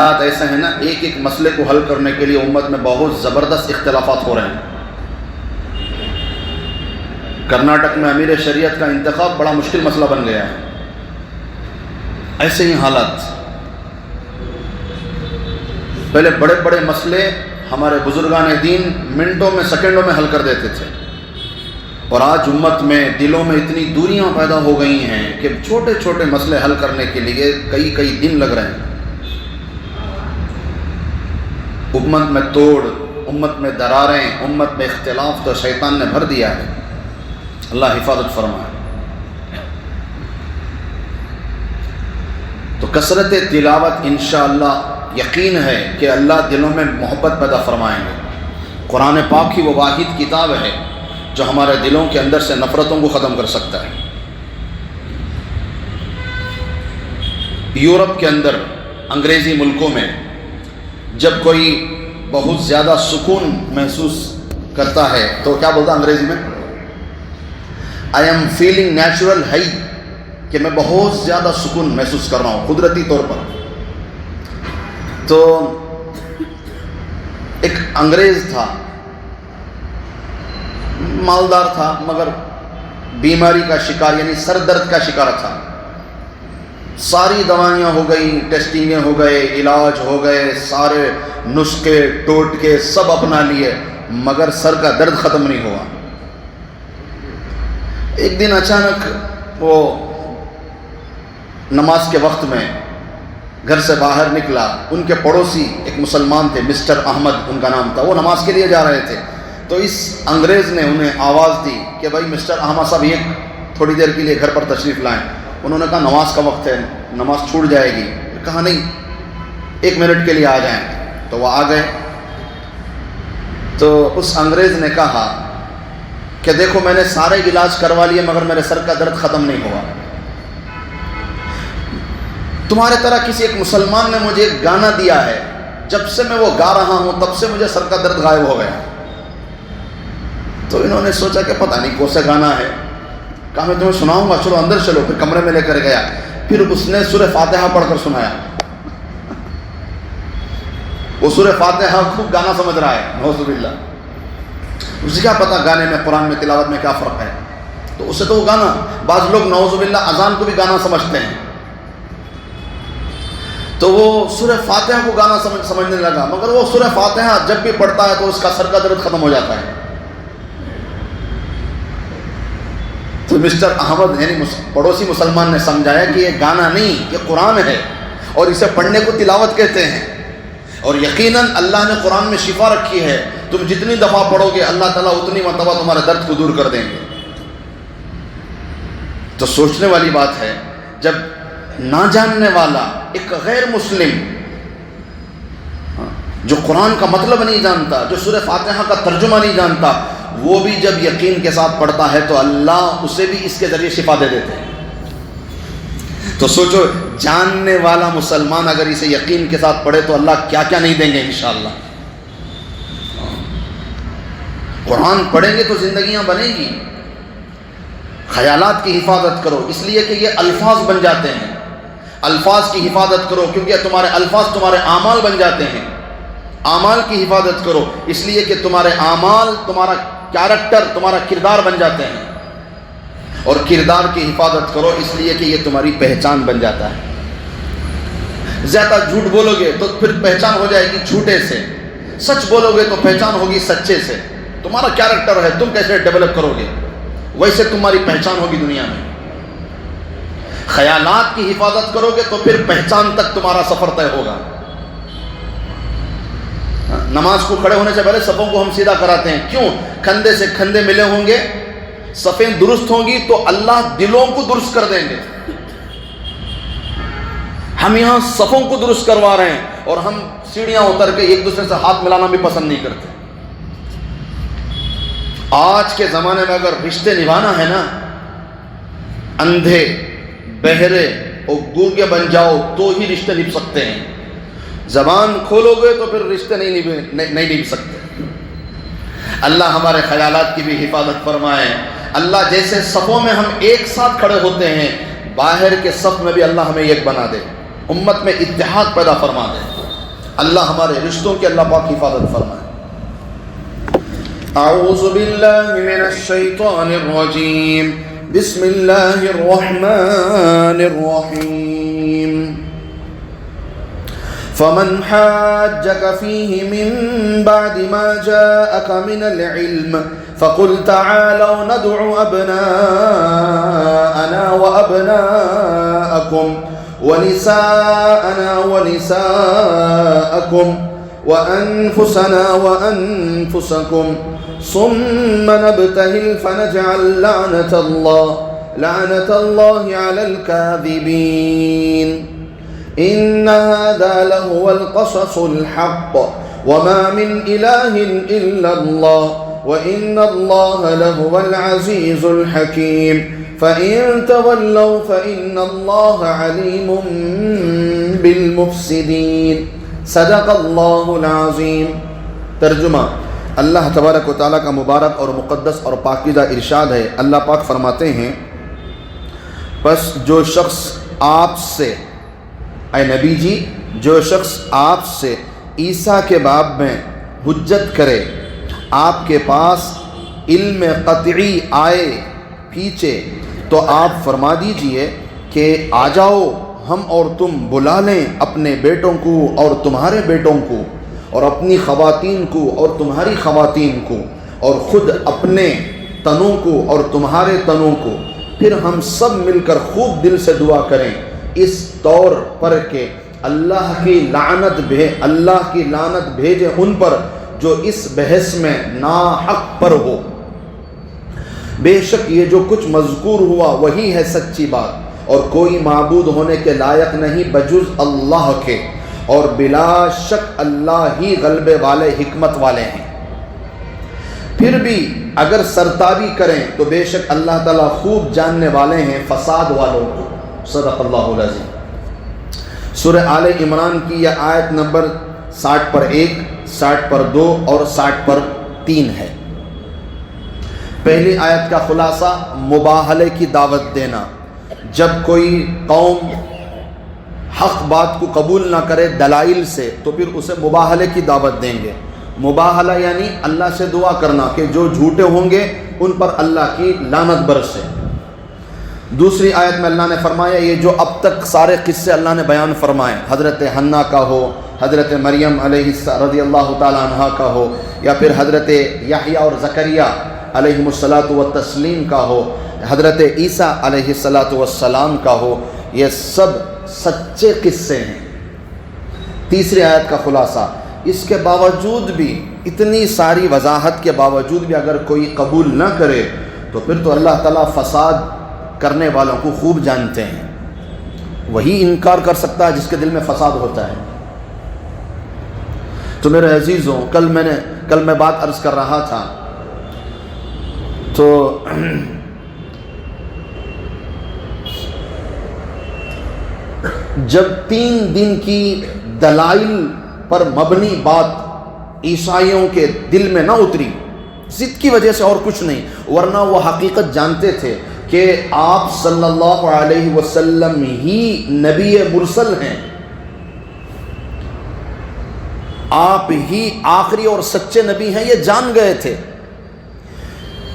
حالات ایسے ہیں نا، ایک ایک مسئلے کو حل کرنے کے لیے امت میں بہت زبردست اختلافات ہو رہے ہیں۔ کرناٹک میں امیر شریعت کا انتخاب بڑا مشکل مسئلہ بن گیا ہے۔ ایسے ہی حالات، پہلے بڑے بڑے مسئلے ہمارے بزرگان دین منٹوں میں سیکنڈوں میں حل کر دیتے تھے، اور آج امت میں دلوں میں اتنی دوریاں پیدا ہو گئی ہیں کہ چھوٹے چھوٹے مسئلے حل کرنے کے لیے کئی دن لگ رہے ہیں۔ امت میں توڑ، امت میں دراریں، امت میں اختلاف تو شیطان نے بھر دیا ہے۔ اللہ حفاظت فرمائے۔ تو کثرت تلاوت انشاءاللہ یقین ہے کہ اللہ دلوں میں محبت پیدا فرمائیں گے۔ قرآن پاک ہی وہ واحد کتاب ہے جو ہمارے دلوں کے اندر سے نفرتوں کو ختم کر سکتا ہے۔ یورپ کے اندر، انگریزی ملکوں میں جب کوئی بہت زیادہ سکون محسوس کرتا ہے تو کیا بولتا ہے انگریزی میں؟ I am feeling natural high, کہ میں بہت زیادہ سکون محسوس کر رہا ہوں قدرتی طور پر۔ تو ایک انگریز تھا، مالدار تھا مگر بیماری کا شکار، یعنی سر درد کا شکار تھا۔ ساری دوائیاں ہو گئی، ٹیسٹنگیں ہو گئے، علاج ہو گئے، سارے نسخے ٹوٹکے سب اپنا لیے، مگر سر کا درد ختم نہیں ہوا۔ ایک دن اچانک وہ نماز کے وقت میں گھر سے باہر نکلا۔ ان کے پڑوسی ایک مسلمان تھے، مسٹر احمد ان کا نام تھا، وہ نماز کے لیے جا رہے تھے۔ تو اس انگریز نے انہیں آواز دی کہ بھائی مسٹر احمد صاحب ایک تھوڑی دیر کے لیے گھر پر تشریف لائیں۔ انہوں نے کہا نماز کا وقت ہے، نماز چھوٹ جائے گی۔ کہا نہیں، 1 منٹ کے لیے آ جائیں۔ تو وہ آ گئے۔ تو اس انگریز نے کہا کہ دیکھو میں نے سارے علاج کروا لیے مگر میرے سر کا درد ختم نہیں ہوا۔ تمہارے طرح کسی ایک مسلمان نے مجھے ایک گانا دیا ہے، جب سے میں وہ گا رہا ہوں تب سے مجھے سر کا درد غائب ہو گیا۔ تو انہوں نے سوچا کہ پتہ نہیں کون سا گانا ہے۔ کہا میں تمہیں سناؤں گا، چلو اندر چلو۔ پھر کمرے میں لے کر گیا، پھر اس نے سورہ فاتحہ پڑھ کر سنایا۔ وہ سورہ فاتحہ خوب گانا سمجھ رہا ہے، نعوذ باللہ۔ اسے کیا پتا گانے میں، قرآن میں، تلاوت میں کیا فرق ہے؟ تو اسے تو وہ گانا، بعض لوگ نعوذ باللہ اذان کو بھی گانا سمجھتے ہیں۔ تو وہ سورہ فاتحہ کو گانا سمجھنے لگا، مگر وہ سورہ فاتحہ جب بھی پڑھتا ہے تو اس کا سر کا درد ختم ہو جاتا ہے۔ تو مسٹر احمد یعنی پڑوسی مسلمان نے سمجھایا کہ یہ گانا نہیں، یہ قرآن ہے، اور اسے پڑھنے کو تلاوت کہتے ہیں، اور یقیناً اللہ نے قرآن میں شفا رکھی ہے، تم جتنی دفعہ پڑھو گے اللہ تعالیٰ اتنی مرتبہ تمہارے درد کو دور کر دیں گے۔ تو سوچنے والی بات ہے، جب نہ جاننے والا ایک غیر مسلم جو قرآن کا مطلب نہیں جانتا، جو سورہ فاتحہ کا ترجمہ نہیں جانتا، وہ بھی جب یقین کے ساتھ پڑھتا ہے تو اللہ اسے بھی اس کے ذریعے شفا دے دیتے ہیں۔ تو سوچو، جاننے والا مسلمان اگر اسے یقین کے ساتھ پڑھے تو اللہ کیا کیا نہیں دیں گے انشاءاللہ۔ قرآن پڑھیں گے تو زندگیاں بنے گی۔ خیالات کی حفاظت کرو، اس لیے کہ یہ الفاظ بن جاتے ہیں۔ الفاظ کی حفاظت کرو کیونکہ تمہارے الفاظ تمہارے اعمال بن جاتے ہیں۔ اعمال کی حفاظت کرو اس لیے کہ تمہارے اعمال تمہارا کیریکٹر، تمہارا کردار بن جاتے ہیں، اور کردار کی حفاظت کرو اس لیے کہ یہ تمہاری پہچان بن جاتا ہے۔ زیادہ جھوٹ بولو گے تو پھر پہچان ہو جائے گی جھوٹے سے، سچ بولو گے تو پہچان ہوگی سچے سے۔ تمہارا کیریکٹر ہے، تم کیسے ڈیولپ کرو گے ویسے تمہاری پہچان ہوگی دنیا میں۔ خیالات کی حفاظت کرو گے تو پھر پہچان تک تمہارا سفر طے ہوگا۔ نماز کو کھڑے ہونے سے پہلے صفوں کو ہم سیدھا کراتے ہیں، کیوں؟ کندھے سے کندھے ملے ہوں گے، صفیں درست ہوں گی تو اللہ دلوں کو درست کر دیں گے۔ ہم یہاں صفوں کو درست کروا رہے ہیں اور ہم سیڑھیاں اتر کے ایک دوسرے سے ہاتھ ملانا بھی پسند نہیں کرتے۔ آج کے زمانے میں اگر رشتے نبھانا ہے نا، اندھے بہرے اور گونگے بن جاؤ تو ہی رشتے نبھ سکتے ہیں۔ زبان کھولو گے تو پھر رشتے نہیں نبھ سکتے۔ اللہ ہمارے خیالات کی بھی حفاظت فرمائے۔ اللہ جیسے صفوں میں ہم ایک ساتھ کھڑے ہوتے ہیں، باہر کے صف میں بھی اللہ ہمیں ایک بنا دے، امت میں اتحاد پیدا فرما دے۔ اللہ ہمارے رشتوں کی اللہ پاک حفاظت فرمائے۔ اعوذ باللہ من الشیطان الرجیم، بسم اللہ الرحمن الرحیم۔ فمن حاجك فيه من بعد ما جاءك من العلم فقل تعالوا ندع أبناءنا وأبناءكم ونساءنا ونساءكم وأنفسنا وأنفسكم ثم نبتهل فنجعل لعنة الله على الكاذبين إن هذا لهو القصص الحق وما من إله إلا الله وإن الله لهو العزيز الحكيم فإن تولوا فإن الله عليم بالمفسدين صدق اللہ العظیم۔ ترجمہ، اللہ تبارک و تعالیٰ کا مبارک اور مقدس اور پاکیزہ ارشاد ہے، اللہ پاک فرماتے ہیں پس جو شخص آپ سے، اے نبی جی، جو شخص آپ سے عیسیٰ کے باب میں حجت کرے، آپ کے پاس علم قطعی آئے پیچھے، تو آپ فرما دیجئے کہ آ جاؤ، ہم اور تم بلا لیں اپنے بیٹوں کو اور تمہارے بیٹوں کو، اور اپنی خواتین کو اور تمہاری خواتین کو، اور خود اپنے تنوں کو اور تمہارے تنوں کو، پھر ہم سب مل کر خوب دل سے دعا کریں اس طور پر کہ اللہ کی لعنت بھیجے ان پر جو اس بحث میں ناحق پر ہو۔ بے شک یہ جو کچھ مذکور ہوا وہی ہے سچی بات، اور کوئی معبود ہونے کے لائق نہیں بجز اللہ کے، اور بلا شک اللہ ہی غلبے والے حکمت والے ہیں۔ پھر بھی اگر سرتابی کریں تو بے شک اللہ تعالیٰ خوب جاننے والے ہیں فساد والوں کو۔ صدق اللہ العظیم۔ سورہ آل عمران کی یہ آیت نمبر 60 پر 1، 60 پر 2 اور 60 پر 3 ہے۔ پہلی آیت کا خلاصہ مباہلے کی دعوت دینا۔ جب کوئی قوم حق بات کو قبول نہ کرے دلائل سے تو پھر اسے مباہلے کی دعوت دیں گے۔ مباہلہ یعنی اللہ سے دعا کرنا کہ جو جھوٹے ہوں گے ان پر اللہ کی لعنت برسے۔ دوسری آیت میں اللہ نے فرمایا یہ جو اب تک سارے قصے اللہ نے بیان فرمائے، حضرت حنا کا ہو، حضرت مریم علیہ رضی اللہ تعالی عنہا کا ہو، یا پھر حضرت یحییٰ اور زکریا علیہم الصلاۃ والتسلیم کا ہو، حضرت عیسیٰ علیہ الصلاۃ والسلام کا ہو، یہ سب سچے قصے ہیں۔ تیسری آیت کا خلاصہ، اس کے باوجود بھی، اتنی ساری وضاحت کے باوجود بھی اگر کوئی قبول نہ کرے تو پھر تو اللہ تعالیٰ فساد کرنے والوں کو خوب جانتے ہیں۔ وہی انکار کر سکتا ہے جس کے دل میں فساد ہوتا ہے۔ تو میرے عزیزوں، کل میں بات عرض کر رہا تھا، تو جب 3 دن کی دلائل پر مبنی بات عیسائیوں کے دل میں نہ اتری، ضد کی وجہ سے اور کچھ نہیں، ورنہ وہ حقیقت جانتے تھے کہ آپ صلی اللہ علیہ وسلم ہی نبی مرسل ہیں، آپ ہی آخری اور سچے نبی ہیں، یہ جان گئے تھے۔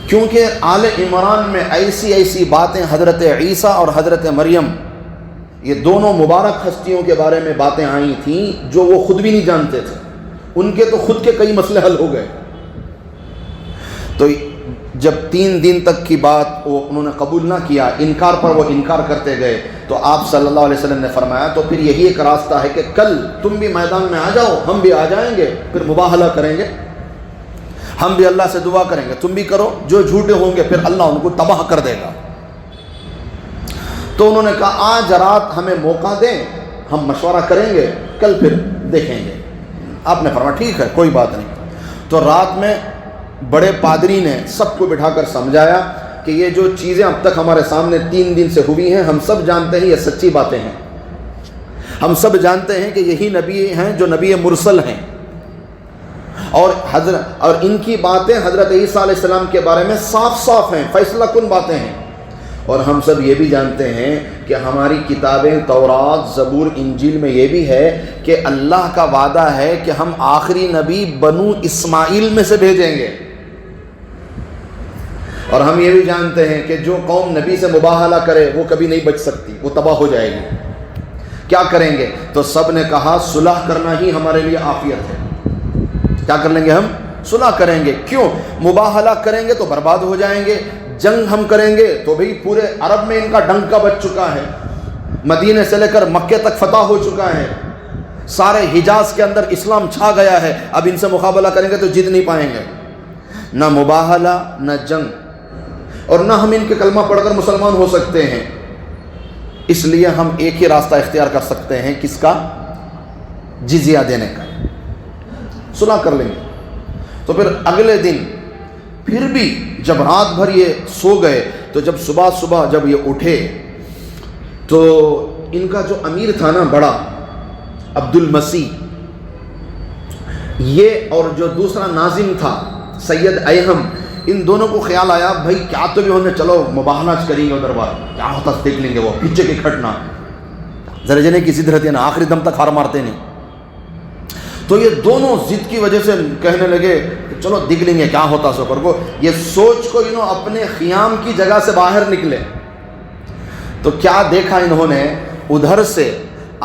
کیونکہ آل عمران میں ایسی باتیں حضرت عیسیٰ اور حضرت مریم، یہ دونوں مبارک ہستیوں کے بارے میں باتیں آئی تھیں جو وہ خود بھی نہیں جانتے تھے، ان کے تو خود کے کئی مسئلے حل ہو گئے۔ تو جب 3 دن تک کی بات انہوں نے قبول نہ کیا، انکار پر وہ انکار کرتے گئے، تو آپ صلی اللہ علیہ وسلم نے فرمایا تو پھر یہی ایک راستہ ہے کہ کل تم بھی میدان میں آ جاؤ، ہم بھی آ جائیں گے، پھر مباہلہ کریں گے، ہم بھی اللہ سے دعا کریں گے، تم بھی کرو، جو جھوٹے ہوں گے پھر اللہ ان کو تباہ کر دے گا۔ تو انہوں نے کہا آج رات ہمیں موقع دیں، ہم مشورہ کریں گے، کل پھر دیکھیں گے۔ آپ نے فرمایا ٹھیک ہے، کوئی بات نہیں۔ تو رات میں بڑے پادری نے سب کو بٹھا کر سمجھایا کہ یہ جو چیزیں اب تک ہمارے سامنے 3 دن سے ہوئی ہیں، ہم سب جانتے ہیں یہ سچی باتیں ہیں، ہم سب جانتے ہیں کہ یہی نبی ہیں جو نبی مرسل ہیں، اور ان کی باتیں حضرت عیسیٰ علیہ السلام کے بارے میں صاف ہیں، فیصلہ کن باتیں ہیں۔ اور ہم سب یہ بھی جانتے ہیں کہ ہماری کتابیں تورات، زبور، انجیل میں یہ بھی ہے کہ اللہ کا وعدہ ہے کہ ہم آخری نبی بنو اسماعیل میں سے بھیجیں گے. اور ہم یہ بھی جانتے ہیں کہ جو قوم نبی سے مباہلہ کرے وہ کبھی نہیں بچ سکتی، وہ تباہ ہو جائے گی. کیا کریں گے؟ تو سب نے کہا صلح کرنا ہی ہمارے لیے عافیت ہے. کیا کر لیں گے؟ ہم صلح کریں گے. کیوں؟ مباہلہ کریں گے تو برباد ہو جائیں گے، جنگ ہم کریں گے تو بھئی پورے عرب میں ان کا ڈنکا بچ چکا ہے، مدینے سے لے کر مکے تک فتح ہو چکا ہے، سارے حجاز کے اندر اسلام چھا گیا ہے. اب ان سے مقابلہ کریں گے تو جیت نہیں پائیں گے. نہ مباہلہ نہ جنگ، اور نہ ہم ان کے کلمہ پڑھ کر مسلمان ہو سکتے ہیں. اس لیے ہم ایک ہی راستہ اختیار کر سکتے ہیں، کس کا؟ جزیہ دینے کا. صلح کر لیں گے. تو پھر اگلے دن پھر بھی جب رات بھر یہ سو گئے تو جب صبح جب یہ اٹھے تو ان کا جو امیر تھا نا بڑا، عبد المسیح، یہ اور جو دوسرا ناظم تھا سید ایہم، ان دونوں کو خیال آیا بھائی کیا تو بھی ہونے، چلو مباہلہ کریں گے ادھر بار، کیا ہوتا دیکھ لیں گے. وہ پیچھے کے کھٹنا ذرا جنے کی ضد رہتی ہے نا، آخری دم تک ہار مارتے نہیں. تو یہ دونوں ضد کی وجہ سے کہنے لگے کہ چلو دیکھ لیں گے کیا ہوتا سفر کو. یہ سوچ کو انہوں اپنے خیام کی جگہ سے باہر نکلے تو کیا دیکھا انہوں نے؟ ادھر سے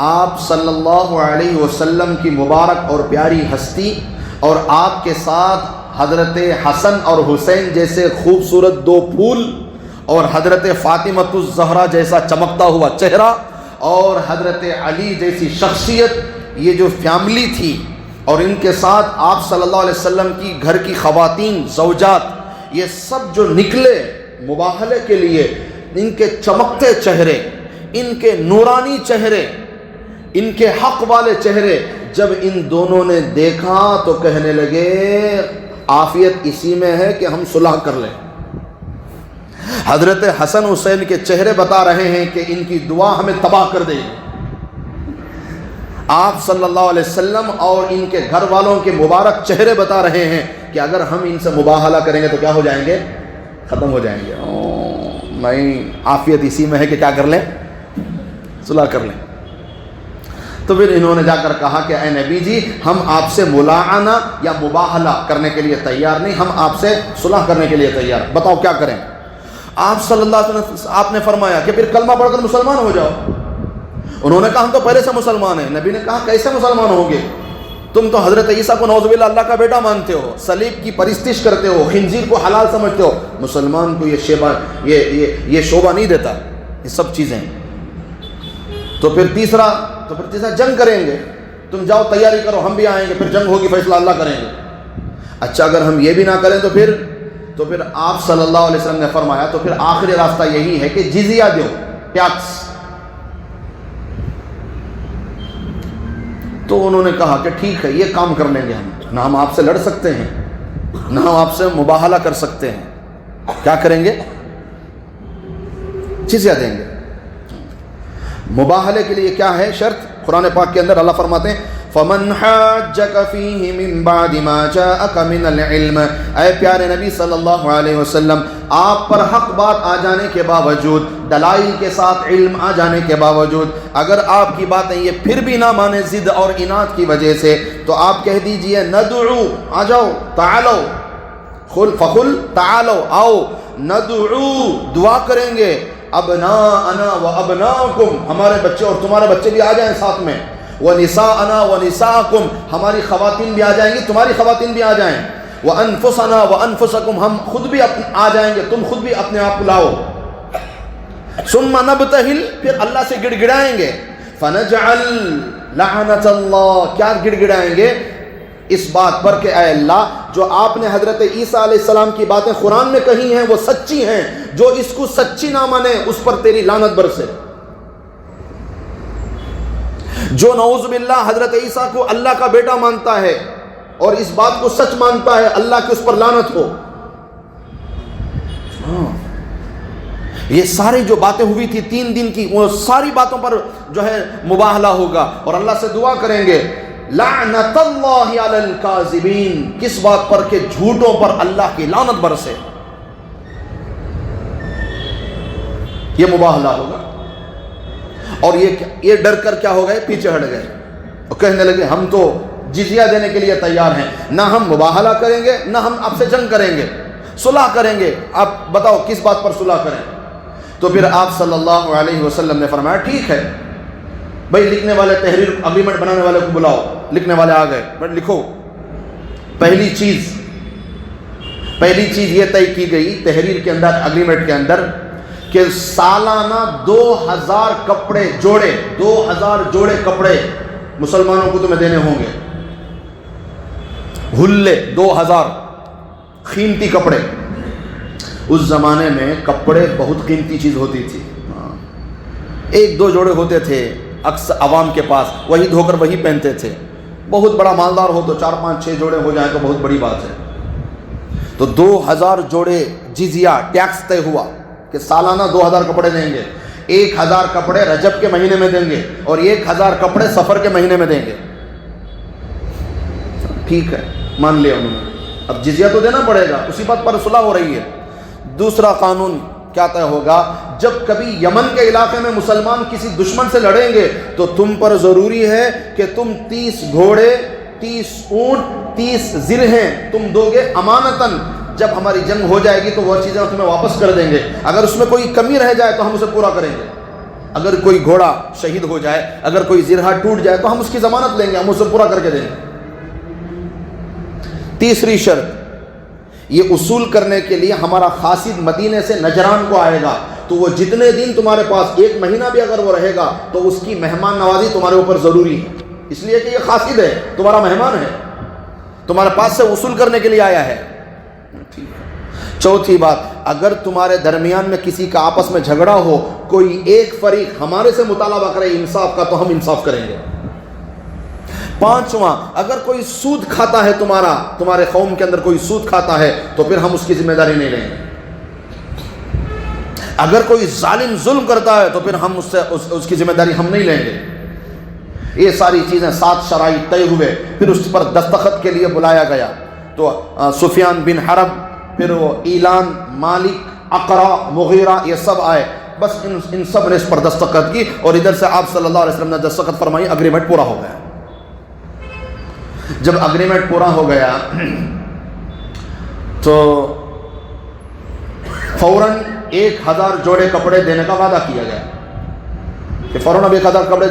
آپ صلی اللہ علیہ وسلم کی مبارک اور پیاری ہستی اور آپ کے ساتھ حضرت حسن اور حسین جیسے خوبصورت دو پھول، اور حضرت فاطمۃ الزہرا جیسا چمکتا ہوا چہرہ، اور حضرت علی جیسی شخصیت، یہ جو فیملی تھی، اور ان کے ساتھ آپ صلی اللہ علیہ وسلم کی گھر کی خواتین، زوجات، یہ سب جو نکلے مباہلے کے لیے، ان کے چمکتے چہرے، ان کے نورانی چہرے، ان کے حق والے چہرے جب ان دونوں نے دیکھا تو کہنے لگے عافیت اسی میں ہے کہ ہم صلح کر لیں. حضرت حسن حسین کے چہرے بتا رہے ہیں کہ ان کی دعا ہمیں تباہ کر دے گی. آپ صلی اللہ علیہ وسلم اور ان کے گھر والوں کے مبارک چہرے بتا رہے ہیں کہ اگر ہم ان سے مباہلہ کریں گے تو کیا ہو جائیں گے؟ ختم ہو جائیں گے. نہیں، عافیت اسی میں ہے کہ کیا کر لیں؟ صلح کر لیں. تو پھر انہوں نے جا کر کہا کہ اے نبی جی، ہم آپ سے ملاعنہ یا مباہلہ کرنے کے لیے تیار نہیں، ہم آپ سے صلح کرنے کے لیے تیار، بتاؤ کیا کریں؟ آپ صلی اللہ علیہ وسلم آپ نے فرمایا کہ پھر کلمہ پڑھ کر مسلمان ہو جاؤ. انہوں نے کہا ہم تو پہلے سے مسلمان ہیں. نبی نے کہا کیسے مسلمان ہوگے؟ تم تو حضرت عیسیٰ کو نعوذ باللہ اللہ کا بیٹا مانتے ہو، صلیب کی پرستش کرتے ہو، خنزیر کو حلال سمجھتے ہو. مسلمان کو یہ شعبہ نہیں دیتا یہ سب چیزیں. تو پھر تیسرا جنگ کریں گے. تم جاؤ تیاری کرو، ہم بھی آئیں گے، پھر جنگ ہوگی، فیصلہ اللہ کریں گے. اچھا اگر ہم یہ بھی نہ کریں تو پھر آپ صلی اللہ علیہ وسلم نے فرمایا تو پھر آخری راستہ یہی ہے کہ جزیہ دو، ٹیکس. تو انہوں نے کہا کہ ٹھیک ہے یہ کام کر لیں گے. نہ ہم آپ سے لڑ سکتے ہیں، نہ ہم آپ سے مباہلہ کر سکتے ہیں. کیا کریں گے؟ جزیہ دیں گے. مباہلے کے لیے کیا ہے شرط؟ قرآن پاک کے اندر اللہ فرماتے ہیں فَمَنْ حَاجَّكَ فِيهِ مِن بَعْدِ مَا جَاءَكَ مِنَ الْعِلْمِ. اے پیارے نبی صلی اللہ علیہ وسلم، آپ پر حق بات آ جانے کے باوجود، دلائل کے ساتھ علم آ جانے کے باوجود، اگر آپ کی باتیں یہ پھر بھی نہ مانے ضد اور اناد کی وجہ سے، تو آپ کہہ دیجئے ندعو، آ جاؤ، تعالو، فقل تعالو، آؤ، ندعو، دعا کریں گے، ابناءنا و ابناءکم، ہمارے بچے اور تمہارے بچے بھی آ جائیں ساتھ میں، ونساءنا و نساءکم، ہماری خواتین بھی آ جائیں گی، تمہاری خواتین بھی آ جائیں، وانفسنا و انفسکم، ہم خود بھی آ جائیں گے، تم خود بھی اپنے آپ کو لاؤ. ثم نبتہل، پھر اللہ سے گڑ گڑائیں گے. فنجعل لعنت اللہ، کیا گڑ گڑائیں گے؟ اس بات پر کہ اے اللہ، جو آپ نے حضرت عیسیٰ علیہ السلام کی باتیں قرآن میں کہی ہیں وہ سچی ہیں، جو اس کو سچی نہ مانے اس پر تیری لعنت برسے. جو نعوذ باللہ حضرت عیسیٰ کو اللہ کا بیٹا مانتا ہے اور اس بات کو سچ مانتا ہے، اللہ کی اس پر لعنت ہو. یہ ساری جو باتیں ہوئی تھی 3 دن کی، وہ ساری باتوں پر جو ہے مباہلہ ہوگا اور اللہ سے دعا کریں گے لعنت اللہ علی الکاذبین، کس بات پر کہ جھوٹوں پر اللہ کی لعنت برسے. یہ مباہلہ ہوگا. اور یہ ڈر کر کیا ہو گئے؟ پیچھے ہٹ گئے اور کہنے لگے ہم تو جزیہ دینے کے لیے تیار ہیں، نہ ہم مباہلہ کریں گے نہ ہم آپ سے جنگ کریں گے، صلح کریں گے. آپ بتاؤ کس بات پر صلح کریں؟ تو پھر آپ صلی اللہ علیہ وسلم نے فرمایا ٹھیک ہے بھائی، لکھنے والے تحریر اگریمنٹ بنانے والے کو بلاؤ. لکھنے والے آ گئے، بٹ لکھو. پہلی چیز یہ طے کی گئی تحریر کے اندر، اگریمنٹ کے اندر، کہ سالانہ 2000 جوڑے کپڑے مسلمانوں کو تمہیں دینے ہوں گے. ہلے 2000 قیمتی کپڑے. اس زمانے میں کپڑے بہت قیمتی چیز ہوتی تھی. 1-2 جوڑے ہوتے تھے اکثر عوام کے پاس، وہی دھو کر وہی پہنتے تھے. بہت بڑا مالدار ہو تو 4-5-6 جوڑے ہو جائیں تو بہت بڑی بات ہے. تو 2000 جوڑے جزیہ ٹیکس طے ہوا کہ سالانہ 2000 کپڑے دیں گے. 1000 کپڑے رجب کے مہینے میں دیں گے اور 1000 کپڑے سفر کے مہینے میں دیں گے. ٹھیک ہے، مان لیا انہوں نے. اب جزیہ تو دینا پڑے گا، اسی بات پر صلح ہو رہی ہے. دوسرا قانون کیا طے ہوگا؟ جب کبھی یمن کے علاقے میں مسلمان کسی دشمن سے لڑیں گے تو تم پر ضروری ہے کہ تم 30 گھوڑے، 30 اونٹ، 30 زرہیں تم دو گے امانتاً. جب ہماری جنگ ہو جائے گی تو وہ چیزیں تمہیں واپس کر دیں گے. اگر اس میں کوئی کمی رہ جائے تو ہم اسے پورا کریں گے. اگر کوئی گھوڑا شہید ہو جائے، اگر کوئی زرہ ٹوٹ جائے تو ہم اس کی ضمانت لیں گے، ہم اسے پورا کر کے دیں گے. تیسری شرط، یہ اصول کرنے کے لیے ہمارا خاصد مدینے سے نجران کو آئے گا تو وہ جتنے دن تمہارے پاس، 1 مہینہ بھی اگر وہ رہے گا تو اس کی مہمان نوازی تمہارے اوپر ضروری ہے، اس لیے کہ یہ خاصد ہے، تمہارا مہمان ہے، تمہارے پاس سے وصول کرنے کے لیے آیا ہے. چوتھی بات، اگر تمہارے درمیان میں کسی کا آپس میں جھگڑا ہو، کوئی ایک فریق ہمارے سے مطالبہ کرے انصاف کا تو ہم انصاف کریں گے. پانچواں، اگر کوئی سود کھاتا ہے تمہارے قوم کے اندر کوئی سود کھاتا ہے تو پھر ہم اس کی ذمہ داری نہیں لیں گے. اگر کوئی ظالم ظلم کرتا ہے تو پھر ہم اس کی ذمہ داری ہم نہیں لیں گے. یہ ساری چیزیں 7 شرائط طے ہوئے. پھر اس پر دستخط کے لیے بلایا گیا تو سفیان بن حرب، پھر وہ ایلان، مالک، اقرا، مغیرہ، یہ سب آئے. بس ان سب نے اس پر دستخط کی اور ادھر سے آپ صلی اللہ علیہ وسلم نے دستخط فرمائی. اگریمنٹ پورا ہو گیا. جب اگریمنٹ پورا ہو گیا تو فوراً 1000 جوڑے کپڑے دینے کا وعدہ کیا گیا کہ فوراً اب 1000 کپڑے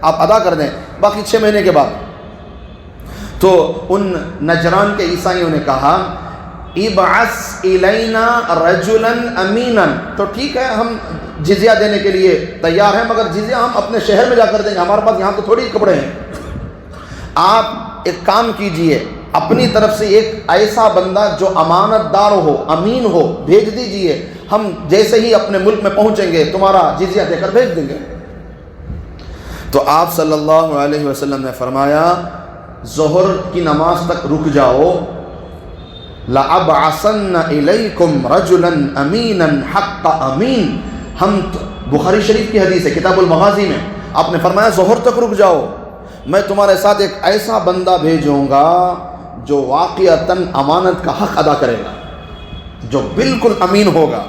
آپ ادا کر دیں، باقی 6 مہینے کے بعد. تو ان نجران کے عیسائیوں نے کہا ابعث الینا رجلا امینا، تو ٹھیک ہے ہم جزیہ دینے کے لیے تیار ہیں، مگر جزیہ ہم اپنے شہر میں جا کر دیں گے، ہمارے پاس یہاں تو تھوڑی کپڑے ہیں. آپ ایک کام کیجئے، اپنی طرف سے ایک ایسا بندہ جو امانت دار ہو، امین ہو، بھیج دیجئے. ہم جیسے ہی اپنے ملک میں پہنچیں گے تمہارا جزیہ دے کر بھیج دیں گے. تو آپ صلی اللہ علیہ وسلم نے فرمایا ظہر کی نماز تک رک جاؤ. لَأَبْعَثَنَّ إِلَيْكُمْ رَجُلًا أَمِينًا حَقَّ أَمِين. ہم بخاری شریف کی حدیث ہے کتاب المغازی میں، آپ نے فرمایا ظہر تک رک جاؤ، میں تمہارے ساتھ ایک ایسا بندہ بھیجوں گا جو واقعتاً امانت کا حق ادا کرے گا، جو بالکل امین ہوگا.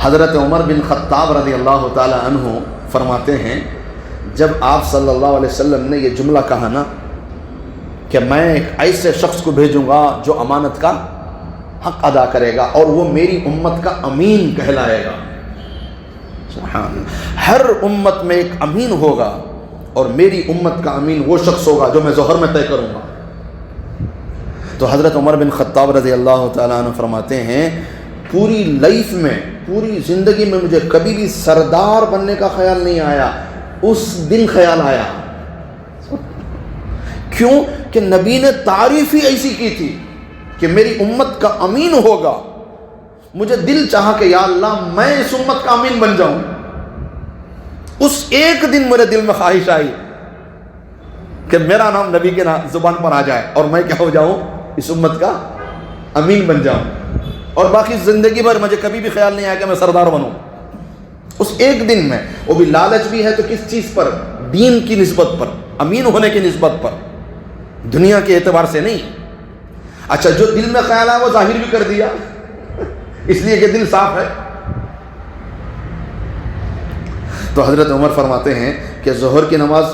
حضرت عمر بن خطاب رضی اللہ تعالی عنہ فرماتے ہیں جب آپ صلی اللہ علیہ وسلم نے یہ جملہ کہا نا کہ میں ایک ایسے شخص کو بھیجوں گا جو امانت کا حق ادا کرے گا اور وہ میری امت کا امین کہلائے گا. سبحان اللہ. ہر امت میں ایک امین ہوگا اور میری امت کا امین وہ شخص ہوگا جو میں ظہر میں طے کروں گا. تو حضرت عمر بن خطاب رضی اللہ تعالیٰ عنہ فرماتے ہیں پوری لائف میں، پوری زندگی میں مجھے کبھی بھی سردار بننے کا خیال نہیں آیا، اس دن خیال آیا. کیوں کہ نبی نے تعریف ہی ایسی کی تھی کہ میری امت کا امین ہوگا. مجھے دل چاہا کہ یا اللہ میں اس امت کا امین بن جاؤں. اس ایک دن میرے دل میں خواہش آئی کہ میرا نام نبی کے زبان پر آ جائے اور میں کیا ہو جاؤں، اس امت کا امین بن جاؤں. اور باقی زندگی بھر مجھے کبھی بھی خیال نہیں آیا کہ میں سردار بنوں. اس ایک دن میں، وہ بھی لالچ بھی ہے تو کس چیز پر؟ دین کی نسبت پر، امین ہونے کی نسبت پر، دنیا کے اعتبار سے نہیں. اچھا جو دل میں خیال آیا وہ ظاہر بھی کر دیا. اس لیے کہ دل صاف ہے. تو حضرت عمر فرماتے ہیں کہ ظہر کی نماز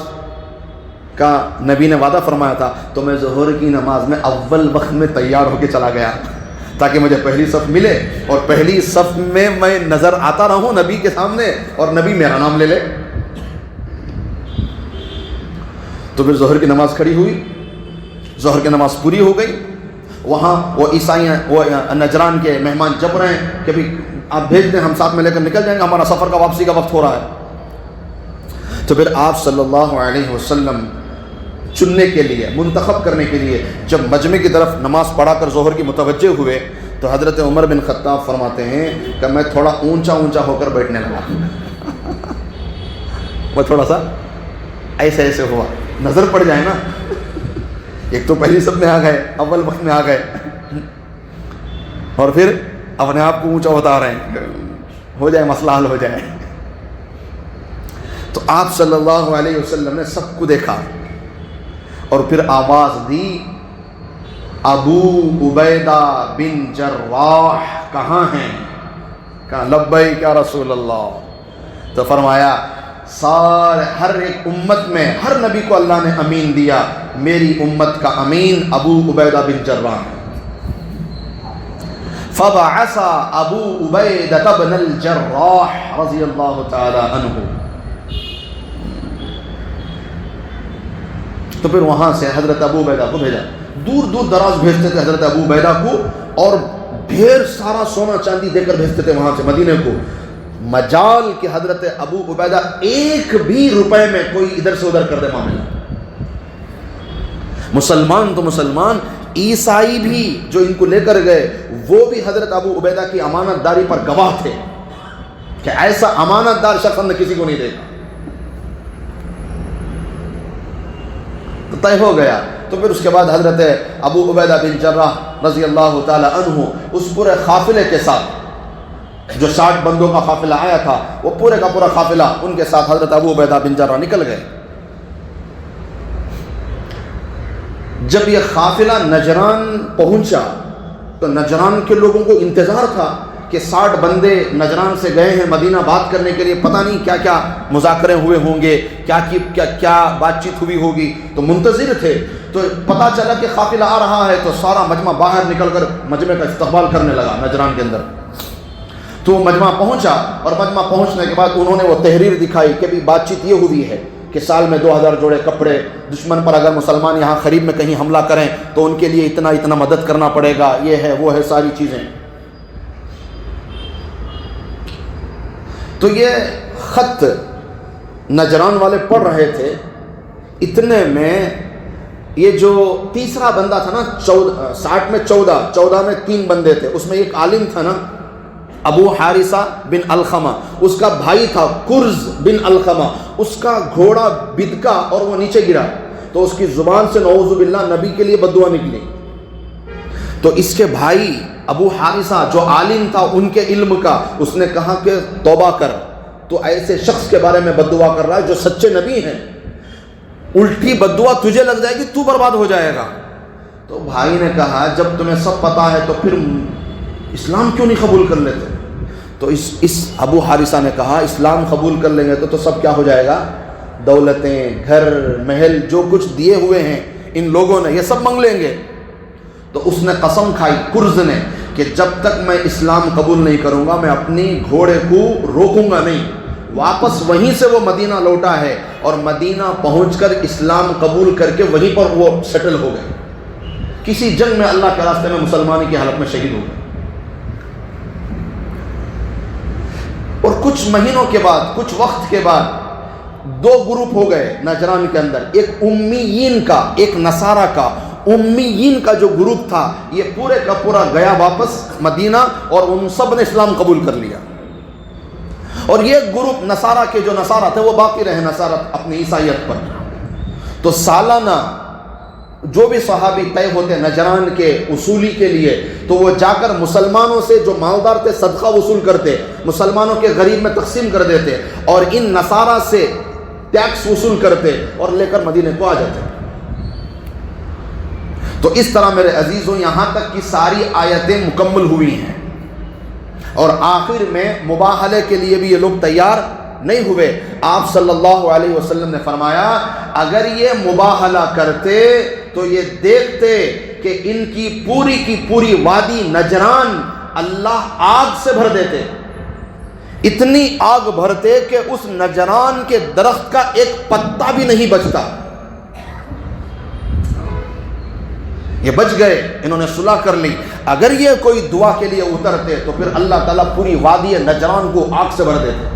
کا نبی نے وعدہ فرمایا تھا, تو میں ظہر کی نماز میں اول وقت میں تیار ہو کے چلا گیا تاکہ مجھے پہلی صف ملے اور پہلی صف میں میں نظر آتا رہوں نبی کے سامنے اور نبی میرا نام لے لے. تو پھر ظہر کی نماز کھڑی ہوئی, ظہر کی نماز پوری ہو گئی. وہاں وہ عیسائی وہ نجران کے مہمان جب رہے ہیں کہ بھی آپ بھیج دیں, ہم ساتھ میں لے کر نکل جائیں گے, ہمارا سفر کا واپسی کا وقت ہو رہا ہے. تو پھر آپ صلی اللہ علیہ وسلم چننے کے لیے, منتخب کرنے کے لیے جب مجمع کی طرف نماز پڑھا کر ظہر کی متوجہ ہوئے تو حضرت عمر بن خطاب فرماتے ہیں کہ میں تھوڑا اونچا ہو کر بیٹھنے لگا. وہ تھوڑا سا ایسے ہوا, نظر پڑ جائے نا, ایک تو پہلی صف میں آ گئے, اول وقت میں آ گئے, اور پھر اپنے آپ کو اونچا بتا رہے ہیں, ہو جائے مسئلہ حل ہو جائے. تو آپ صلی اللہ علیہ وسلم نے سب کو دیکھا اور پھر آواز دی, ابو عبیدہ بن جراح کہاں ہیں؟ کہا لبیک یا رسول اللہ. تو فرمایا سارے ہر ایک امت میں ہر نبی کو اللہ نے امین دیا, میری امت کا امین ابو عبیدہ بن جراح. فبعث ابو عبیدہ بن الجراح رضی اللہ تعالی عنہ. تو پھر وہاں سے حضرت ابو عبیدہ کو بھیجا, دور دور دراز بھیجتے تھے حضرت ابو عبیدہ کو, اور ڈھیر سارا سونا چاندی دے کر بھیجتے تھے وہاں سے مدینے کو. مجال کہ حضرت ابو عبیدہ ایک بھی روپے میں کوئی ادھر سے ادھر کر دے معاملہ. مسلمان تو مسلمان, عیسائی بھی جو ان کو لے کر گئے وہ بھی حضرت ابو عبیدہ کی امانت داری پر گواہ تھے کہ ایسا امانت دار شخص ہم نے کسی کو نہیں دیکھا. تو طے ہو گیا. تو پھر اس کے بعد حضرت ابو عبیدہ بن جراح رضی اللہ تعالی عنہ اس پورے قافلے کے ساتھ, جو 60 بندوں کا قافلہ آیا تھا, وہ پورے کا پورا قافلہ ان کے ساتھ حضرت ابو عبیدہ بن جراح نکل گئے. جب یہ قافلہ نجران پہنچا تو نجران کے لوگوں کو انتظار تھا کہ 60 بندے نجران سے گئے ہیں مدینہ بات کرنے کے لیے, پتہ نہیں کیا کیا مذاکرے ہوئے ہوں گے, کیا بات چیت ہوئی ہوگی, تو منتظر تھے. تو پتہ چلا کہ قافلہ آ رہا ہے تو سارا مجمع باہر نکل کر مجمع کا استقبال کرنے لگا نجران کے اندر. تو مجمع پہنچا اور مجمع پہنچنے کے بعد انہوں نے وہ تحریر دکھائی کہ بھی بات چیت یہ ہوئی ہے کہ سال میں 2000 جوڑے کپڑے, دشمن پر اگر مسلمان یہاں قریب میں کہیں حملہ کریں تو ان کے لیے اتنا مدد کرنا پڑے گا, یہ ہے وہ ہے ساری چیزیں. تو یہ خط نجران والے پڑھ رہے تھے. اتنے میں یہ جو تیسرا بندہ تھا نا, 60 میں 14 میں 3 بندے تھے, اس میں ایک عالم تھا نا ابو حارثہ بن الخمہ, اس کا بھائی تھا کرز بن الخمہ, اس کا گھوڑا بدکا اور وہ نیچے گرا تو اس کی زبان سے نعوذ باللہ نبی کے لیے بد دعا نکلی. تو اس کے بھائی ابو حارثہ جو عالم تھا ان کے علم کا, اس نے کہا کہ توبہ کر, تو ایسے شخص کے بارے میں بد دعا کر رہا ہے جو سچے نبی ہیں, الٹی بد دعا تجھے لگ جائے گی, تو برباد ہو جائے گا. تو بھائی نے کہا جب تمہیں سب پتا ہے تو پھر اسلام کیوں نہیں قبول کر لیتے؟ تو اس ابو حارثہ نے کہا اسلام قبول کر لیں گے تو سب کیا ہو جائے گا, دولتیں, گھر, محل, جو کچھ دیے ہوئے ہیں ان لوگوں نے یہ سب مانگ لیں گے. تو اس نے قسم کھائی کرز نے کہ جب تک میں اسلام قبول نہیں کروں گا میں اپنی گھوڑے کو روکوں گا نہیں. واپس وہیں سے وہ مدینہ لوٹا ہے اور مدینہ پہنچ کر اسلام قبول کر کے وہیں پر وہ سیٹل ہو گئے. کسی جنگ میں اللہ کے راستے میں مسلمانی کی حالت میں شہید ہو گئے. اور کچھ مہینوں کے بعد, کچھ وقت کے بعد 2 گروپ ہو گئے نجران کے اندر, ایک امیین کا, ایک نصارہ کا. امیین کا جو گروپ تھا یہ پورے کا پورا گیا واپس مدینہ اور ان سب نے اسلام قبول کر لیا. اور یہ گروپ نصارہ کے جو نصارہ تھے وہ باقی رہے نصارہ اپنی عیسائیت پر. تو سالانہ جو بھی صحابی طے ہوتے نجران کے اصولی کے لیے تو وہ جا کر مسلمانوں سے جو مالدار تھے صدقہ وصول کرتے, مسلمانوں کے غریب میں تقسیم کر دیتے اور ان نصارہ سے ٹیکس وصول کرتے اور لے کر مدینے کو آ جاتے. تو اس طرح میرے عزیزوں یہاں تک کی ساری آیتیں مکمل ہوئی ہیں. اور آخر میں مباہلے کے لیے بھی یہ لوگ تیار نہیں ہوئے. آپ صلی اللہ علیہ وسلم نے فرمایا اگر یہ مباہلہ کرتے تو یہ دیکھتے کہ ان کی پوری وادی نجران اللہ آگ سے بھر دیتے. اتنی آگ بھرتے کہ اس نجران کے درخت کا ایک پتا بھی نہیں بچتا. یہ بچ گئے, انہوں نے صلح کر لی. اگر یہ کوئی دعا کے لیے اترتے تو پھر اللہ تعالیٰ پوری وادی نجران کو آگ سے بھر دیتے.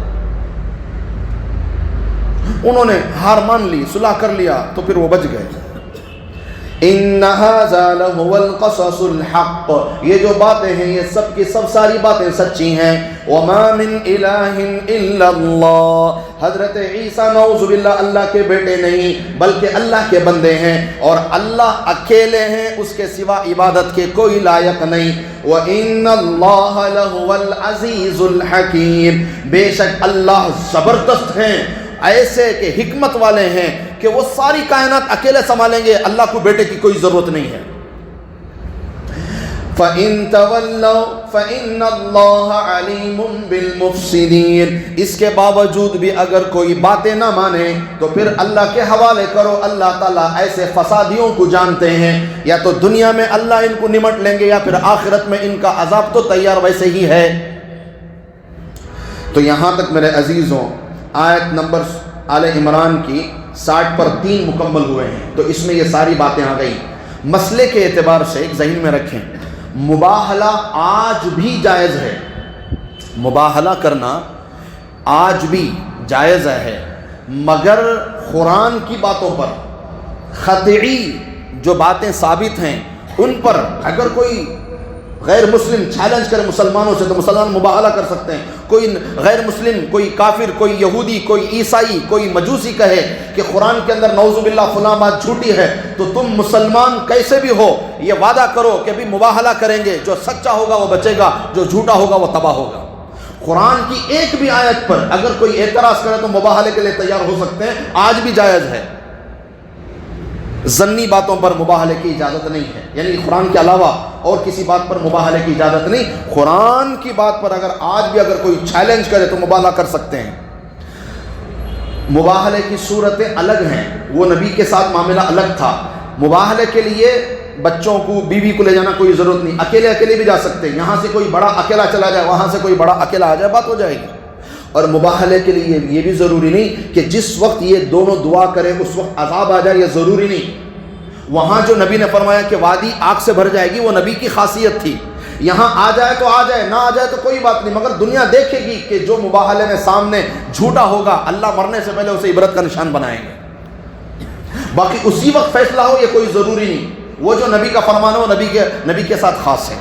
انہوں نے ہار مان لی, صلح کر لیا, تو پھر وہ بچ گئے. ان ھذا لھو القصص الحق, یہ جو باتیں ہیں یہ سب کی سب ساری باتیں سچی ہیں. وما من الہ الا اللہ, حضرت عیسیٰ نعوذ باللہ اللہ کے بیٹے نہیں بلکہ اللہ کے بندے ہیں, اور اللہ اکیلے ہیں, اس کے سوا عبادت کے کوئی لائق نہیں. وَإِنَّ اللَّهَ لَهُوَ الْعَزِيزُ الْحَكِيمُ, بے شک اللہ زبردست ہیں, ایسے کہ حکمت والے ہیں کہ وہ ساری کائنات اکیلے سنبھالیں گے, اللہ کو بیٹے کی کوئی ضرورت نہیں ہے. فَإِن تَوَلَّوْا فَإِنَّ اللَّهَ عَلِيمٌ بِالْمُفْسِدِينَ, اس کے باوجود بھی اگر کوئی باتیں نہ مانے تو پھر اللہ کے حوالے کرو, اللہ تعالیٰ ایسے فسادیوں کو جانتے ہیں. یا تو دنیا میں اللہ ان کو نمٹ لیں گے یا پھر آخرت میں ان کا عذاب تو تیار ویسے ہی ہے. تو یہاں تک میرے عزیزوں آیت نمبر آل عمران کی 60 پر 3 مکمل ہوئے ہیں. تو اس میں یہ ساری باتیں آ گئی. مسئلے کے اعتبار سے ایک ذہن میں رکھیں, مباہلہ آج بھی جائز ہے. مباہلہ کرنا آج بھی جائز ہے, مگر قرآن کی باتوں پر, قطعی جو باتیں ثابت ہیں ان پر اگر کوئی غیر مسلم چیلنج کرے مسلمانوں سے تو مسلمان مباہلہ کر سکتے ہیں. کوئی غیر مسلم, کوئی کافر, کوئی یہودی, کوئی عیسائی, کوئی مجوسی کہے کہ قرآن کے اندر نعوذ باللہ فلاں بات جھوٹی ہے, تو تم مسلمان کیسے بھی ہو یہ وعدہ کرو کہ بھی مباہلہ کریں گے, جو سچا ہوگا وہ بچے گا, جو جھوٹا ہوگا وہ تباہ ہوگا. قرآن کی ایک بھی آیت پر اگر کوئی اعتراض کرے تو مباہلے کے لیے تیار ہو سکتے ہیں, آج بھی جائز ہے. ظنی باتوں پر مباہلے کی اجازت نہیں ہے, یعنی قرآن کے علاوہ اور کسی بات پر مباہلے کی اجازت نہیں. قرآن کی بات پر اگر آج بھی اگر کوئی چیلنج کرے تو مباہلہ کر سکتے ہیں. مباہلے کی صورتیں الگ ہیں, وہ نبی کے ساتھ معاملہ الگ تھا. مباہلے کے لیے بچوں کو, بیوی کو لے جانا کوئی ضرورت نہیں, اکیلے بھی جا سکتے ہیں. یہاں سے کوئی بڑا اکیلا چلا جائے, وہاں سے کوئی بڑا اکیلا آ جائے, بات ہو جائے گی. اور مباہلے کے لیے یہ بھی ضروری نہیں کہ جس وقت یہ دونوں دعا کریں اس وقت عذاب آ جائے, یہ ضروری نہیں. وہاں جو نبی نے فرمایا کہ وادی آگ سے بھر جائے گی وہ نبی کی خاصیت تھی. یہاں آ جائے تو آ جائے, نہ آ جائے تو کوئی بات نہیں, مگر دنیا دیکھے گی کہ جو مباہلے میں سامنے جھوٹا ہوگا اللہ مرنے سے پہلے اسے عبرت کا نشان بنائیں گے. باقی اسی وقت فیصلہ ہو یہ کوئی ضروری نہیں. وہ جو نبی کا فرمان ہو نبی کے ساتھ خاص ہے.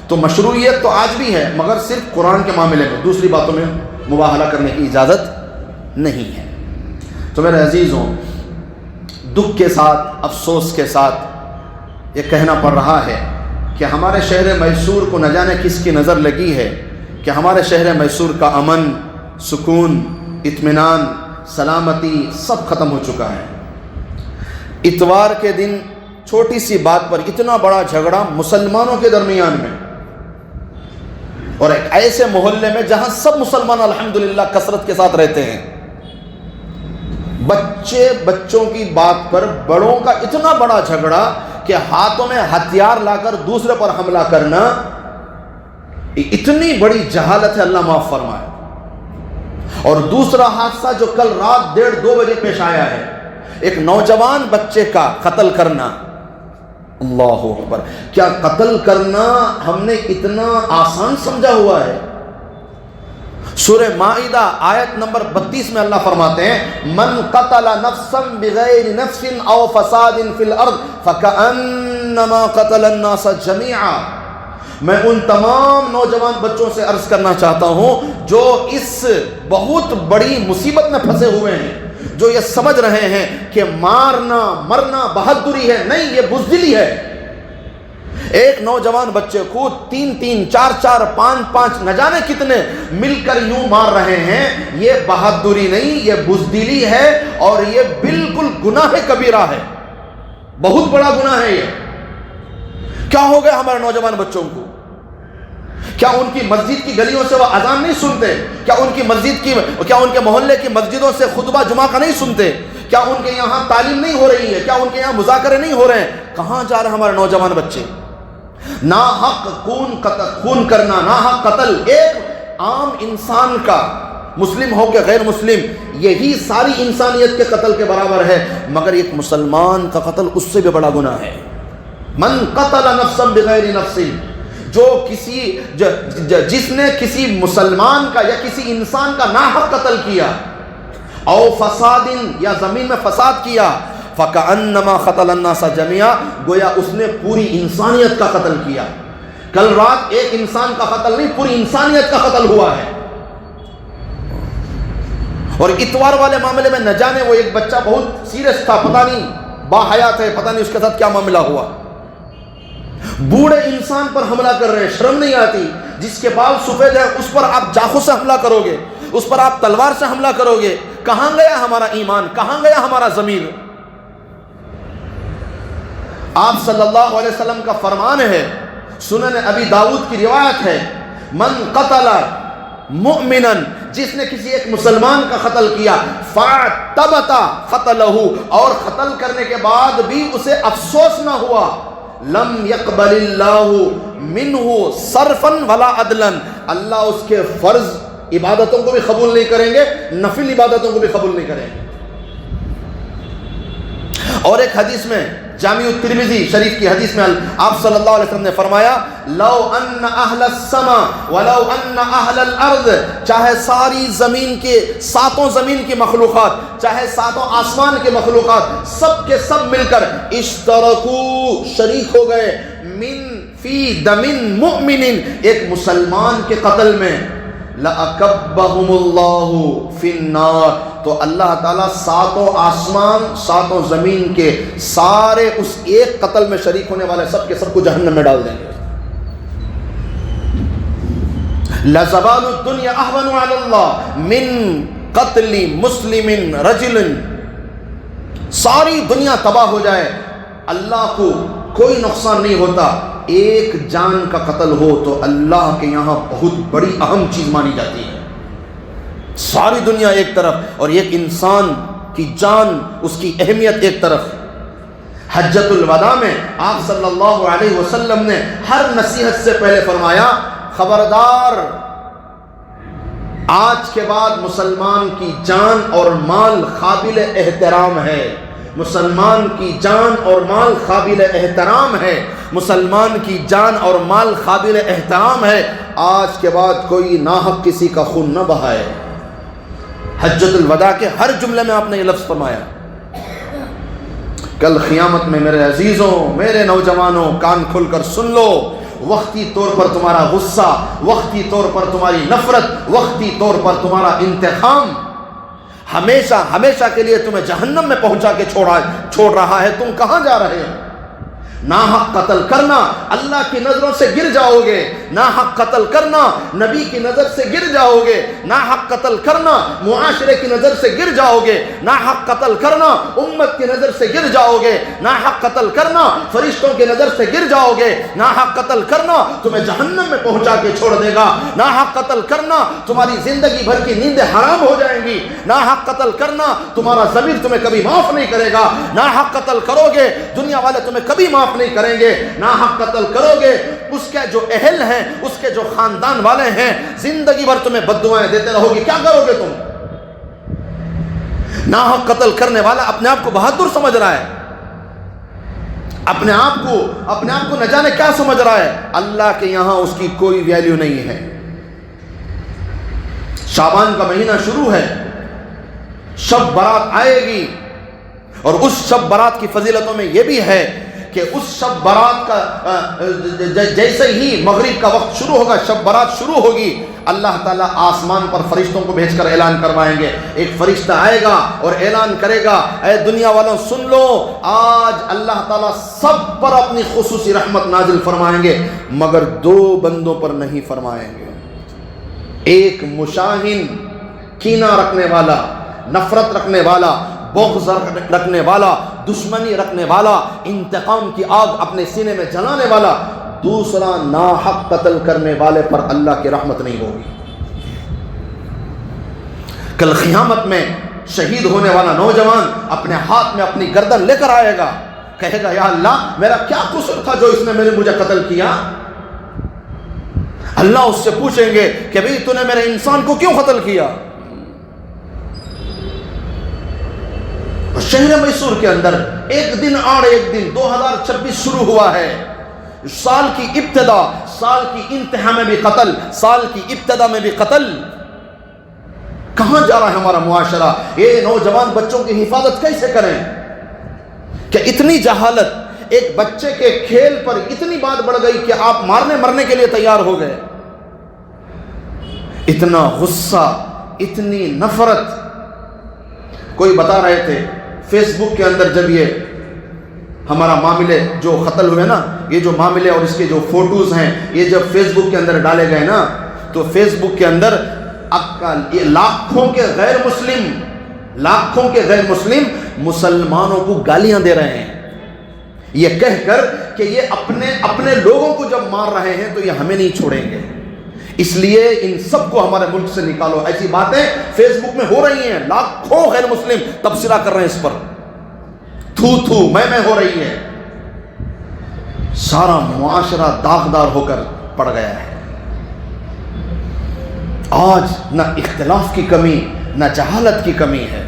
تو مشروعیت تو آج بھی ہے, مگر صرف قرآن کے معاملے میں, دوسری باتوں میں مباہلہ کرنے کی اجازت نہیں ہے. تو میرے عزیزوں, دکھ کے ساتھ, افسوس کے ساتھ یہ کہنا پڑ رہا ہے کہ ہمارے شہر میسور کو نہ جانے کس کی نظر لگی ہے کہ ہمارے شہر میسور کا امن, سکون, اطمینان, سلامتی سب ختم ہو چکا ہے. اتوار کے دن چھوٹی سی بات پر اتنا بڑا جھگڑا مسلمانوں کے درمیان میں, اور ایک ایسے محلے میں جہاں سب مسلمان الحمدللہ کثرت کے ساتھ رہتے ہیں. بچوں کی بات پر بڑوں کا اتنا بڑا جھگڑا کہ ہاتھوں میں ہتھیار لا کر دوسرے پر حملہ کرنا, اتنی بڑی جہالت ہے, اللہ معاف فرمائے. اور دوسرا حادثہ جو کل رات 1:30-2 بجے پیش آیا ہے, ایک نوجوان بچے کا قتل کرنا. اللہ اکبر, کیا قتل کرنا ہم نے اتنا آسان سمجھا ہوا ہے؟ سورہ مائدہ آیت نمبر 32 میں اللہ فرماتے ہیں من قتل نفسا بغیر نفس او فساد فی الارض فکأنما قتل الناس جميعا. میں ان تمام نوجوان بچوں سے عرض کرنا چاہتا ہوں جو اس بہت بڑی مصیبت میں پھنسے ہوئے ہیں, جو یہ سمجھ رہے ہیں کہ مارنا مرنا بہادری ہے, نہیں, یہ بزدلی ہے. ایک نوجوان بچے کو 3-3, 4-4, 5-5 نہ جانے کتنے مل کر یوں مار رہے ہیں, یہ بہادری نہیں, یہ بزدلی ہے, اور یہ بالکل گناہ کبیرہ ہے, بہت بڑا گناہ ہے. یہ کیا ہو گیا ہمارے نوجوان بچوں کو؟ کیا ان کی مسجد کی گلیوں سے وہ اذان نہیں سنتے؟ کیا ان کے محلے کی مسجدوں سے خطبہ جمعہ کا نہیں سنتے؟ کیا ان کے یہاں تعلیم نہیں ہو رہی ہے؟ کیا ان کے یہاں مذاکرے نہیں ہو رہے ہیں؟ کہاں جا رہے ہیں ہمارے نوجوان بچے؟ ناحق خون کرنا، ناحق قتل ایک عام انسان کا، مسلم ہو کے غیر مسلم، یہی ساری انسانیت کے قتل کے برابر ہے، مگر ایک مسلمان کا قتل اس سے بھی بڑا گناہ ہے۔ من قتل نفسا بغیر نفس، جس نے کسی مسلمان کا یا کسی انسان کا ناحق قتل کیا، او فساد یا زمین میں فساد کیا، فکأنما قتل الناس جميعا، گویا اس نے پوری انسانیت کا قتل کیا۔ کل رات ایک انسان کا قتل نہیں، پوری انسانیت کا قتل ہوا ہے۔ اور اتوار والے معاملے میں نہ جانے وہ ایک بچہ بہت سیریس تھا، پتہ نہیں با حیات ہے، پتہ نہیں اس کے ساتھ کیا معاملہ ہوا۔ بوڑھے انسان پر حملہ کر رہے ہیں، شرم نہیں آتی؟ جس کے بال سفید ہے اس پر آپ چاقو سے حملہ کرو گے، اس پر آپ تلوار سے حملہ کرو گے۔ کہاں گیا ہمارا ایمان؟ کہاں گیا ہمارا ضمیر؟ آپ صلی اللہ علیہ وسلم کا فرمان ہے، سنن ابی داؤد کی روایت ہے، من قتل مؤمنا، جس نے کسی ایک مسلمان کا قتل کیا، فاعتبت قتلہ، اور قتل کرنے کے بعد بھی اسے افسوس نہ ہوا، لم يقبل اللہ منہ صرفا ولا عدلا، اللہ اس کے فرض عبادتوں کو بھی قبول نہیں کریں گے، نفل عبادتوں کو بھی قبول نہیں کریں گے۔ اور ایک حدیث میں، جامع الترمذی شریف کی حدیث میں آپ صلی اللہ علیہ وسلم نے فرمایا، لو ان اہل السماء ولو ان اہل الارض، چاہے ساری زمین کے ساتوں زمین کی مخلوقات، چاہے ساتوں آسمان کے مخلوقات سب کے سب مل کر اشترکو، شریک ہو گئے، من فی دم مؤمن، ایک مسلمان کے قتل میں، لَأَكَبَّهُمُ اللَّهُ فِي النَّارِ، تو اللہ تعالیٰ ساتوں آسمان ساتوں زمین کے سارے اس ایک قتل میں شریک ہونے والے سب کے سب کو جہنم میں ڈال دیں گے۔ لَزَوَالُ الدُّنْيَا أَهْوَنُ عَلَى اللَّهِ مِنْ قَتْلِ مُسْلِمٍ رَجُلٍ، ساری دنیا تباہ ہو جائے، اللہ کو کوئی نقصان نہیں ہوتا، ایک جان کا قتل ہو تو اللہ کے یہاں بہت بڑی اہم چیز مانی جاتی ہے۔ ساری دنیا ایک طرف اور ایک انسان کی جان، اس کی اہمیت ایک طرف۔ حجۃ الوداع میں آپ صلی اللہ علیہ وسلم نے ہر نصیحت سے پہلے فرمایا، خبردار، آج کے بعد مسلمان کی جان اور مال قابل احترام ہے، مسلمان کی جان اور مال قابل احترام ہے، مسلمان کی جان اور مال قابل احترام ہے، آج کے بعد کوئی ناحق کسی کا خون نہ بہائے۔ حجۃ الوداع کے ہر جملے میں آپ نے یہ لفظ فرمایا۔ کل قیامت میں میرے عزیزوں، میرے نوجوانوں، کان کھل کر سن لو، وقتی طور پر تمہارا غصہ، وقتی طور پر تمہاری نفرت، وقتی طور پر تمہارا انتقام ہمیشہ ہمیشہ کے لیے تمہیں جہنم میں پہنچا کے چھوڑ رہا ہے۔ تم کہاں جا رہے ہو؟ ناحق قتل کرنا، اللہ کی نظروں سے گر جاؤ گے۔ ناحق قتل کرنا، نبی کی نظر سے گر جاؤ گے۔ ناحق قتل کرنا، معاشرے کی نظر سے گر جاؤ گے۔ ناحق قتل کرنا، امت کی نظر سے گر جاؤ گے۔ ناحق قتل کرنا، فرشتوں کی نظر سے گر جاؤ گے۔ ناحق قتل کرنا تمہیں جہنم میں پہنچا کے چھوڑ دے گا۔ ناحق قتل کرنا تمہاری زندگی بھر کی نیندیں حرام ہو جائیں گی۔ ناحق قتل کرنا تمہارا ضمیر تمہیں کبھی معاف نہیں کرے گا۔ ناحق قتل کرو گے، دنیا والے تمہیں کبھی معاف نہیں کریں گے۔ ناحق قتل کرو گے، اس کے جو اہل ہیں، اس کے جو خاندان والے ہیں، زندگی بھر تمہیں بددعائیں دیتے رہو گے۔ کیا کرو گے تم؟ ناحق قتل کرنے والا اپنے آپ کو بہادر سمجھ رہا ہے، اپنے آپ کو نہ جانے کیا سمجھ رہا ہے۔ اللہ کے یہاں اس کی کوئی ویلیو نہیں ہے۔ شعبان کا مہینہ شروع ہے، شب برات آئے گی، اور اس شب برات کی فضیلتوں میں یہ بھی ہے کہ اس شب برات کا جیسے ہی مغرب کا وقت شروع ہوگا، شب برات شروع ہوگی، اللہ تعالیٰ آسمان پر فرشتوں کو بھیج کر اعلان کروائیں گے۔ ایک فرشتہ آئے گا اور اعلان کرے گا، اے دنیا والوں سن لو، آج اللہ تعالیٰ سب پر اپنی خصوصی رحمت نازل فرمائیں گے، مگر دو بندوں پر نہیں فرمائیں گے۔ ایک مشاہن، کینہ رکھنے والا، نفرت رکھنے والا، بغض رکھنے والا، دشمنی رکھنے والا، انتقام کی آگ اپنے سینے میں جلانے والا، دوسرا ناحق قتل کرنے والے پر اللہ کی رحمت نہیں ہوگی۔ کل قیامت میں شہید ہونے والا نوجوان اپنے ہاتھ میں اپنی گردن لے کر آئے گا، کہے گا یا اللہ میرا کیا قصور تھا جو اس نے مجھے قتل کیا؟ اللہ اس سے پوچھیں گے کہ بھئی تو نے میرے انسان کو کیوں قتل کیا؟ شہر میسور کے اندر ایک دن 2026 شروع ہوا ہے، سال کی ابتدا، سال کی انتہا میں بھی قتل، سال کی ابتدا میں بھی قتل۔ کہاں جا رہا ہے ہمارا معاشرہ؟ یہ نوجوان بچوں کی حفاظت کیسے کریں کہ اتنی جہالت، ایک بچے کے کھیل پر اتنی بات بڑھ گئی کہ آپ مرنے کے لیے تیار ہو گئے۔ اتنا غصہ، اتنی نفرت۔ کوئی بتا رہے تھے فیس بک کے اندر جب یہ ہمارا معاملے جو قتل ہوئے نا، یہ جو معاملے اور اس کے جو فوٹوز ہیں یہ جب فیس بک کے اندر ڈالے گئے نا، تو فیس بک کے اندر لاکھوں کے غیر مسلم مسلمانوں کو گالیاں دے رہے ہیں، یہ کہہ کر کہ یہ اپنے لوگوں کو جب مار رہے ہیں تو یہ ہمیں نہیں چھوڑیں گے، اس لیے ان سب کو ہمارے ملک سے نکالو۔ ایسی باتیں فیس بک میں ہو رہی ہیں، لاکھوں غیر مسلم تبصرہ کر رہے ہیں اس پر، تھو میں ہو رہی ہے۔ سارا معاشرہ داغدار ہو کر پڑ گیا ہے۔ آج نہ اختلاف کی کمی، نہ جہالت کی کمی ہے۔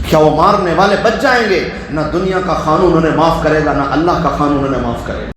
کیا وہ مارنے والے بچ جائیں گے؟ نہ دنیا کا قانون انہیں معاف کرے گا، نہ اللہ کا قانون انہیں معاف کرے گا۔